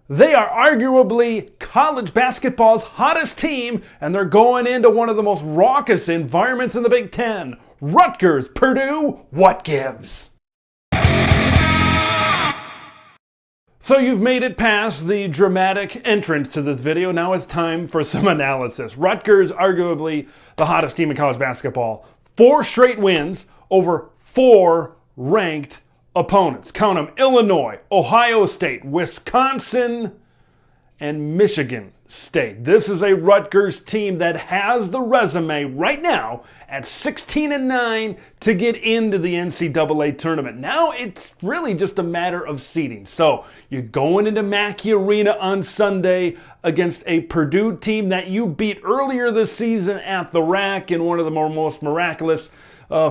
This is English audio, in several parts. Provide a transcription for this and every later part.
They are arguably college basketball's hottest team, and they're going into one of the most raucous environments in the Big Ten. Rutgers, Purdue, what gives? So you've made it past the dramatic entrance to this video. Now it's time for some analysis. Rutgers, arguably the hottest team in college basketball. 4 straight wins over 4 ranked opponents. Count them: Illinois, Ohio State, Wisconsin, and Michigan State. This is a Rutgers team that has the resume right now at 16-9 to get into the NCAA tournament. Now it's really just a matter of seeding. So you're going into Mackey Arena on Sunday against a Purdue team that you beat earlier this season at the rack in one of the most miraculous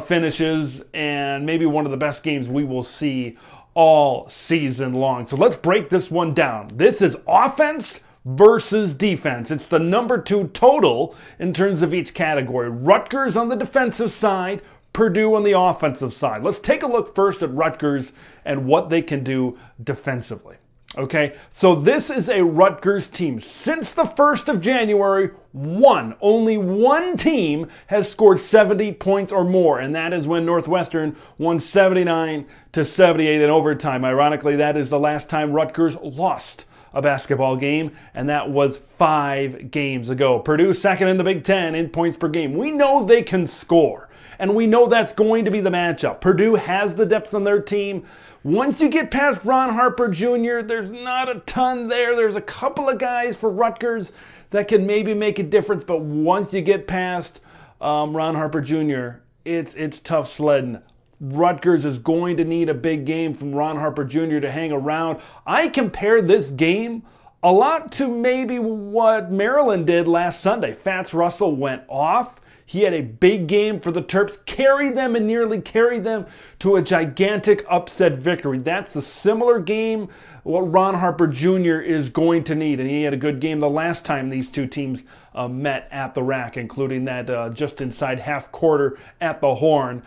finishes, and maybe one of the best games we will see all season long. So let's break this one down. This is offense versus defense. It's the number 2 total in terms of each category. Rutgers on the defensive side, Purdue on the offensive side. Let's take a look first at Rutgers and what they can do defensively. Okay, so this is a Rutgers team. Since the 1st of January, only one team has scored 70 points or more, and that is when Northwestern won 79-78 in overtime. Ironically, that is the last time Rutgers lost a basketball game, and that was 5 games ago. Purdue second in the Big Ten in points per game. We know they can score, and we know that's going to be the matchup. Purdue has the depth on their team. Once you get past Ron Harper Jr., there's not a ton there. There's a couple of guys for Rutgers that can maybe make a difference, but once you get past Ron Harper Jr., it's tough sledding. Rutgers is going to need a big game from Ron Harper Jr. to hang around. I compare this game a lot to maybe what Maryland did last Sunday. Fats Russell went off. He had a big game for the Terps, carried them and nearly carried them to a gigantic upset victory. That's a similar game what Ron Harper Jr. is going to need, and he had a good game the last time these two teams met at the rack, including that just inside half quarter at the Horn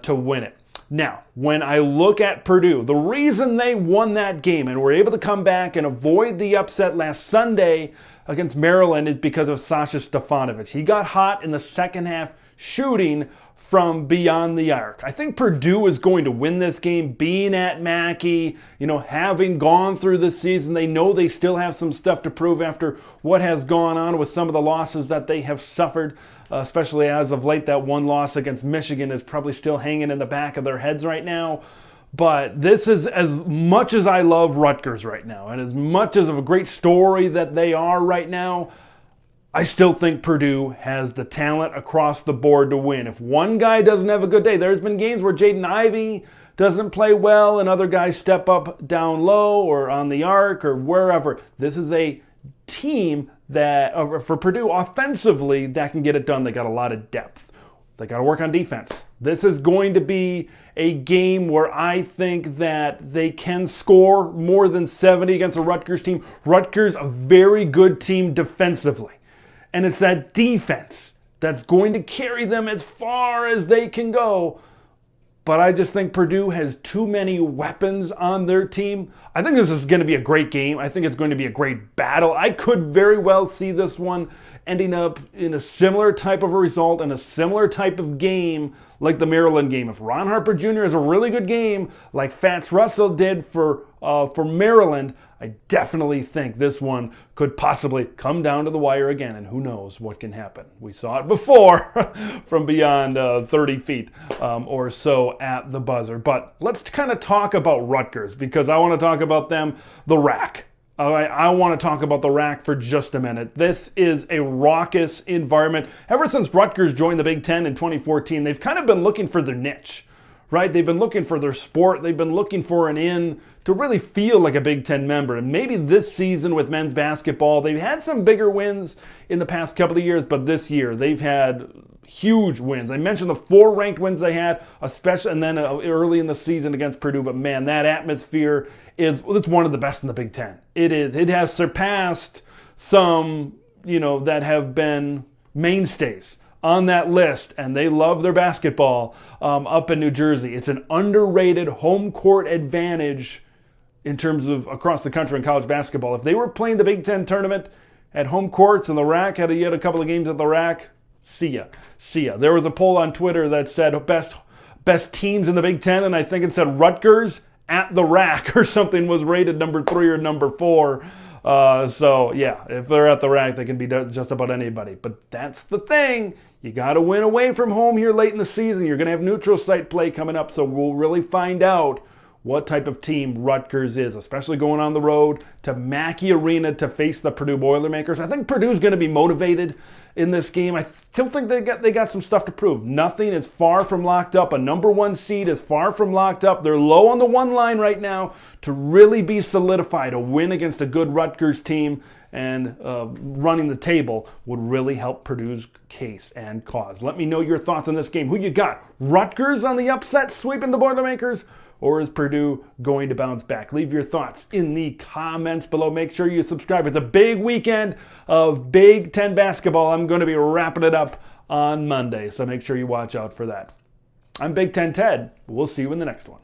to win it. Now, when I look at Purdue, the reason they won that game and were able to come back and avoid the upset last Sunday against Maryland is because of Sasha Stefanovic. He got hot in the second half shooting from beyond the arc. I think Purdue is going to win this game, being at Mackey, having gone through this season. They know they still have some stuff to prove after what has gone on with some of the losses that they have suffered, especially as of late. That one loss against Michigan is probably still hanging in the back of their heads right now. But this is, as much as I love Rutgers right now, and as much as of a great story that they are right now, I still think Purdue has the talent across the board to win. If one guy doesn't have a good day, there's been games where Jaden Ivey doesn't play well and other guys step up down low or on the arc or wherever. This is a team that, for Purdue offensively, that can get it done. They got a lot of depth. They got to work on defense. This is going to be a game where I think that they can score more than 70 against a Rutgers team. Rutgers, a very good team defensively. And it's that defense that's going to carry them as far as they can go. But I just think Purdue has too many weapons on their team. I think this is going to be a great game. I think it's going to be a great battle. I could very well see this one ending up in a similar type of a result and a similar type of game like the Maryland game. If Ron Harper Jr. is a really good game like Fats Russell did for Maryland, I definitely think this one could possibly come down to the wire again, and who knows what can happen. We saw it before from beyond 30 feet or so at the buzzer. But let's kind of talk about Rutgers, because I want to talk about them, the rack. All right, I want to talk about the rack for just a minute. This is a raucous environment. Ever since Rutgers joined the Big Ten in 2014, they've kind of been looking for their niche, right? They've been looking for their sport. They've been looking for an in to really feel like a Big Ten member. And maybe this season with men's basketball, they've had some bigger wins in the past couple of years, but this year they've had huge wins. I mentioned the 4 ranked wins they had, especially, and then early in the season against Purdue. But man, that atmosphere it's one of the best in the Big Ten. It is. It has surpassed some, that have been mainstays on that list, and they love their basketball up in New Jersey. It's an underrated home court advantage in terms of across the country in college basketball. If they were playing the Big Ten tournament at home courts and the RAC had yet a couple of games at the RAC, see ya. There was a poll on Twitter that said best teams in the Big Ten, and I think it said Rutgers at the RAC or something was rated number 3 or number 4. So yeah, if they're at the RAC, they can be just about anybody. But that's the thing. You got to win away from home here late in the season. You're going to have neutral site play coming up, so we'll really find out what type of team Rutgers is, especially going on the road to Mackey Arena to face the Purdue Boilermakers. I think Purdue's going to be motivated in this game. I still think they got some stuff to prove. Nothing is far from locked up. A number 1 seed is far from locked up. They're low on the 1 line right now to really be solidified. A win against a good Rutgers team and running the table would really help Purdue's case and cause. Let me know your thoughts on this game. Who you got? Rutgers on the upset, sweeping the Boilermakers? Or is Purdue going to bounce back? Leave your thoughts in the comments below. Make sure you subscribe. It's a big weekend of Big Ten basketball. I'm going to be wrapping it up on Monday, so make sure you watch out for that. I'm Big Ten Ted. We'll see you in the next one.